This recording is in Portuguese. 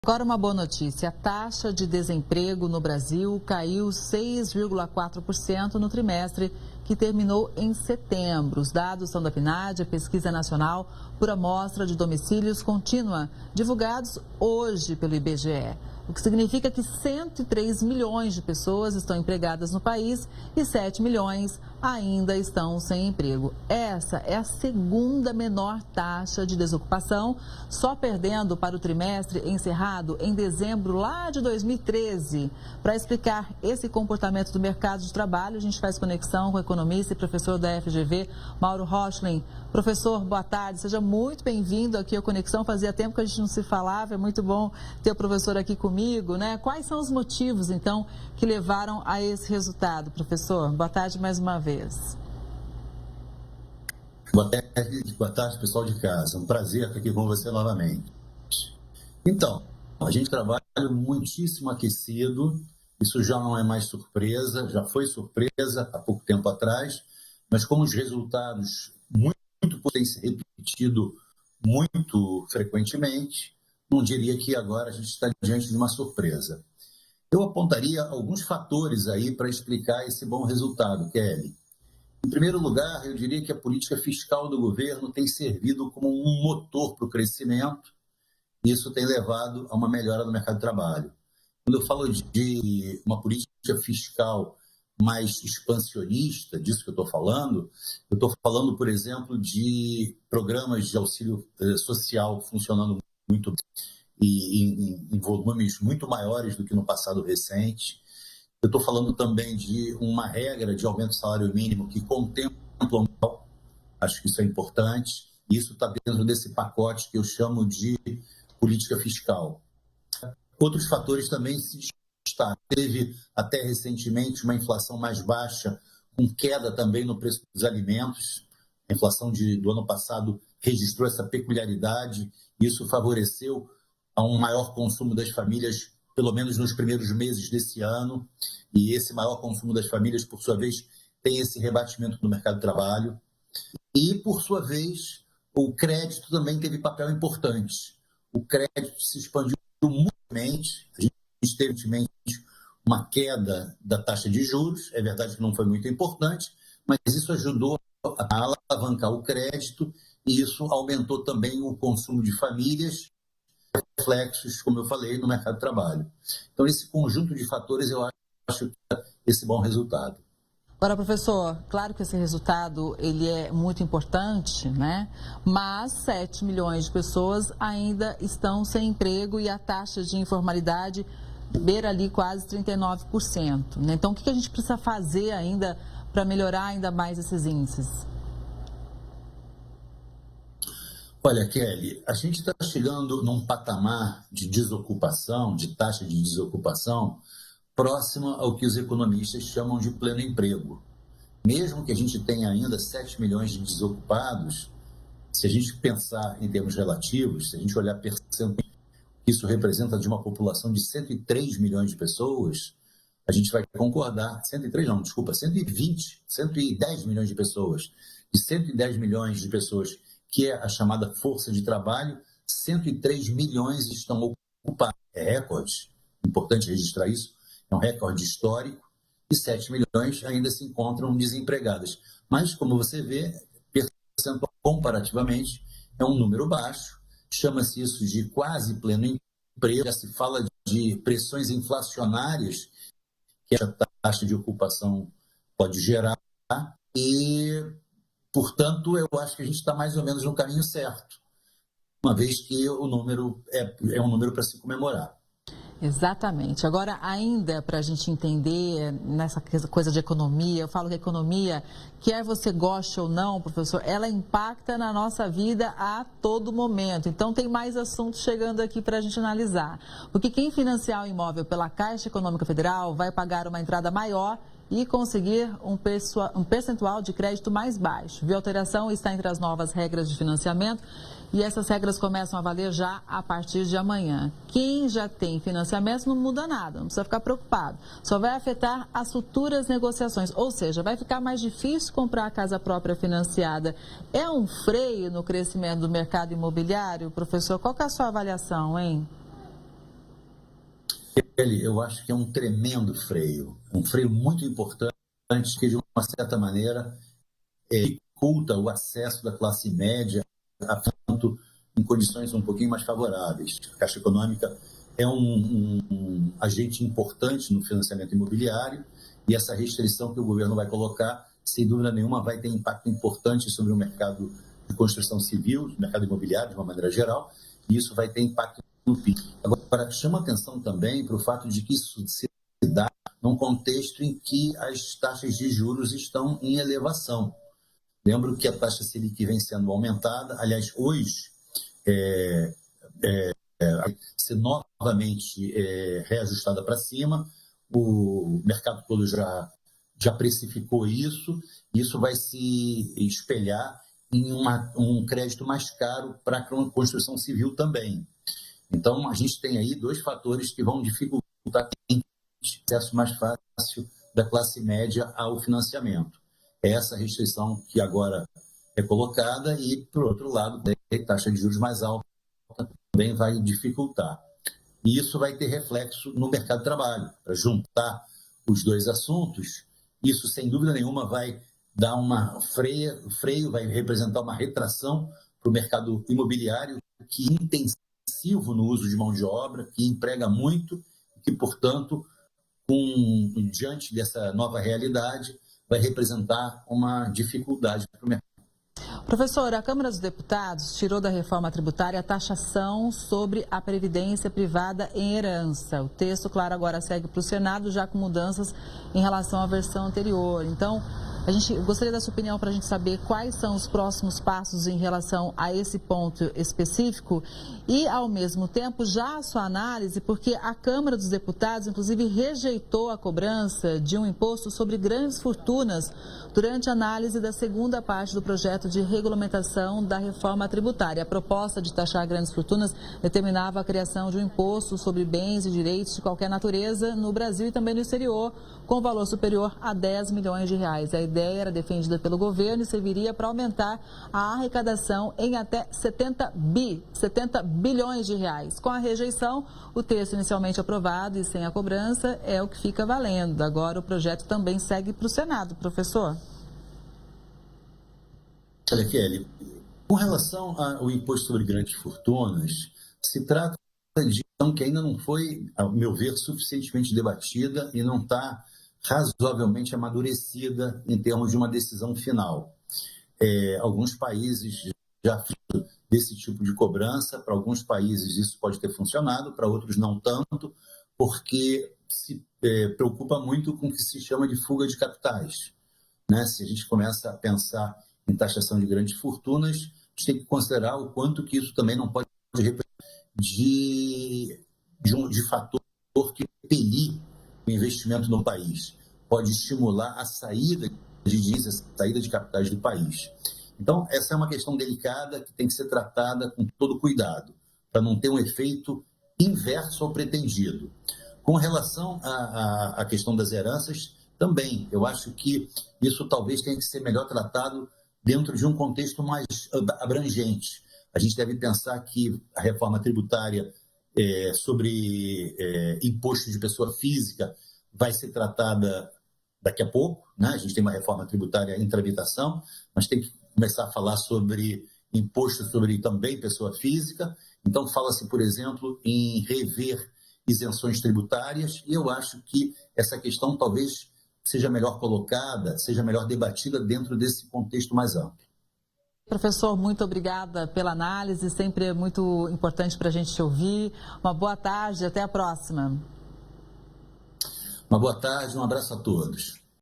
Agora uma boa notícia, a taxa de desemprego no Brasil caiu 6,4% no trimestre que terminou em setembro. Os dados são da PNAD, a Pesquisa Nacional por Amostra de Domicílios Contínua, divulgados hoje pelo IBGE. O que significa que 103 milhões de pessoas estão empregadas no país e 7 milhões ainda estão sem emprego. Essa é a segunda menor taxa de desocupação, só perdendo para o trimestre encerrado em dezembro lá de 2013. Para explicar esse comportamento do mercado de trabalho, a gente faz conexão com o economista e professor da FGV, Mauro Rochlin. Professor, boa tarde, seja muito bem-vindo aqui ao Conexão. Fazia tempo que a gente não se falava, é muito bom ter o professor aqui comigo, né? Quais são os motivos, então, que levaram a esse resultado, professor? Boa tarde mais uma vez. Boa tarde, pessoal de casa. Um prazer estar aqui com você novamente. Então, a gente trabalha muitíssimo aquecido, isso já não é mais surpresa, já foi surpresa há pouco tempo atrás, mas como os resultados têm se repetido muito frequentemente, não diria que agora a gente está diante de uma surpresa. Eu apontaria alguns fatores aí para explicar esse bom resultado, Kelly. Em primeiro lugar, eu diria que a política fiscal do governo tem servido como um motor para o crescimento, e isso tem levado a uma melhora no mercado de trabalho. Quando eu falo de uma política fiscal mais expansionista, disso que eu estou falando, por exemplo, de programas de auxílio social funcionando muito bem e em volumes muito maiores do que no passado recente. Eu estou falando também de uma regra de aumento do salário mínimo que contempla, acho que isso é importante, e isso está dentro desse pacote que eu chamo de política fiscal. Outros fatores também se destacam. Teve até recentemente uma inflação mais baixa, com queda também no preço dos alimentos. A inflação do ano passado registrou essa peculiaridade, e isso favoreceu a um maior consumo das famílias, pelo menos nos primeiros meses desse ano, e esse maior consumo das famílias, por sua vez, tem esse rebatimento no mercado de trabalho. E, por sua vez, o crédito também teve papel importante. O crédito se expandiu muito, a gente teve uma queda da taxa de juros, é verdade que não foi muito importante, mas isso ajudou a alavancar o crédito e isso aumentou também o consumo de famílias, reflexos, como eu falei, no mercado de trabalho. Então, esse conjunto de fatores eu acho que é esse bom resultado. Agora, professor, claro que esse resultado ele é muito importante, né? Mas 7 milhões de pessoas ainda estão sem emprego e a taxa de informalidade beira ali quase 39%. Né? Então, o que a gente precisa fazer ainda para melhorar ainda mais esses índices? Olha, Kelly, a gente está chegando num patamar de desocupação, de taxa de desocupação, próxima ao que os economistas chamam de pleno emprego. Mesmo que a gente tenha ainda 7 milhões de desocupados, se a gente pensar em termos relativos, se a gente olhar percentualmente, isso representa de uma população de 103 milhões de pessoas, a gente vai concordar, 110 milhões de pessoas, de 110 milhões de pessoas, que é a chamada força de trabalho, 103 milhões estão ocupados. É recorde, importante registrar isso, é um recorde histórico, e 7 milhões ainda se encontram desempregadas. Mas, como você vê, percentual comparativamente, é um número baixo, chama-se isso de quase pleno emprego, já se fala de pressões inflacionárias que a taxa de ocupação pode gerar, e, portanto, eu acho que a gente está mais ou menos no caminho certo, uma vez que o número é um número para se comemorar. Exatamente. Agora, ainda para a gente entender nessa coisa de economia, eu falo que a economia, quer você goste ou não, professor, ela impacta na nossa vida a todo momento. Então, tem mais assuntos chegando aqui para a gente analisar. Porque quem financiar o imóvel pela Caixa Econômica Federal vai pagar uma entrada maior e conseguir um percentual de crédito mais baixo. Viu? A alteração está entre as novas regras de financiamento e essas regras começam a valer já a partir de amanhã. Quem já tem financiamento não muda nada, não precisa ficar preocupado. Só vai afetar as futuras negociações, ou seja, vai ficar mais difícil comprar a casa própria financiada. É um freio no crescimento do mercado imobiliário, professor? Qual que é a sua avaliação, hein? eu acho que é um tremendo freio, um freio muito importante que, de uma certa maneira, dificulta o acesso da classe média a tanto em condições um pouquinho mais favoráveis. A Caixa Econômica é um agente importante no financiamento imobiliário e essa restrição que o governo vai colocar, sem dúvida nenhuma, vai ter impacto importante sobre o mercado de construção civil, o mercado imobiliário de uma maneira geral, e isso vai ter impacto no PIB. Agora, chama atenção também para o fato de que isso se dá num contexto em que as taxas de juros estão em elevação. Lembro que a taxa Selic vem sendo aumentada, aliás, hoje, ser novamente reajustada para cima, o mercado todo já precificou isso, e isso vai se espelhar em um crédito mais caro para a construção civil também. Então, a gente tem aí dois fatores que vão dificultar o acesso mais fácil da classe média ao financiamento. Essa restrição que agora é colocada e, por outro lado, a taxa de juros mais alta também vai dificultar. E isso vai ter reflexo no mercado de trabalho. Para juntar os dois assuntos, isso, sem dúvida nenhuma, vai dar uma freio, vai representar uma retração para o mercado imobiliário, que é intensivo no uso de mão de obra, que emprega muito, que, portanto, diante dessa nova realidade, vai representar uma dificuldade para o mercado. Professor, a Câmara dos Deputados tirou da reforma tributária a taxação sobre a previdência privada em herança. O texto, claro, agora segue para o Senado, já com mudanças em relação à versão anterior. Então, a gente gostaria da sua opinião para a gente saber quais são os próximos passos em relação a esse ponto específico e, ao mesmo tempo, já a sua análise, porque a Câmara dos Deputados, inclusive, rejeitou a cobrança de um imposto sobre grandes fortunas durante a análise da segunda parte do projeto de regulamentação da reforma tributária. A proposta de taxar grandes fortunas determinava a criação de um imposto sobre bens e direitos de qualquer natureza no Brasil e também no exterior, com valor superior a 10 milhões de reais. A ideia era defendida pelo governo e serviria para aumentar a arrecadação em até 70 bilhões de reais. Com a rejeição, o texto inicialmente aprovado e sem a cobrança é o que fica valendo. Agora o projeto também segue para o Senado, professor. Olha, Kelly, com relação ao imposto sobre grandes fortunas, se trata de uma que ainda não foi, ao meu ver, suficientemente debatida e não está razoavelmente amadurecida em termos de uma decisão final. Alguns países já fizeram desse tipo de cobrança, para alguns países isso pode ter funcionado, para outros não tanto, porque se preocupa muito com o que se chama de fuga de capitais. Né? Se a gente começa a pensar em taxação de grandes fortunas, a gente tem que considerar o quanto que isso também não pode representar de fator que impedir o investimento no país. Pode estimular a saída de capitais do país. Então, essa é uma questão delicada que tem que ser tratada com todo cuidado, para não ter um efeito inverso ao pretendido. Com relação à questão das heranças, também, eu acho que isso talvez tenha que ser melhor tratado dentro de um contexto mais abrangente. A gente deve pensar que a reforma tributária sobre imposto de pessoa física vai ser tratada daqui a pouco, né? A gente tem uma reforma tributária em tramitação, mas tem que começar a falar sobre imposto sobre também pessoa física. Então, fala-se, por exemplo, em rever isenções tributárias, e eu acho que essa questão talvez seja melhor colocada, seja melhor debatida dentro desse contexto mais amplo. Professor, muito obrigada pela análise, sempre é muito importante para a gente te ouvir. Uma boa tarde, até a próxima. Uma boa tarde, um abraço a todos.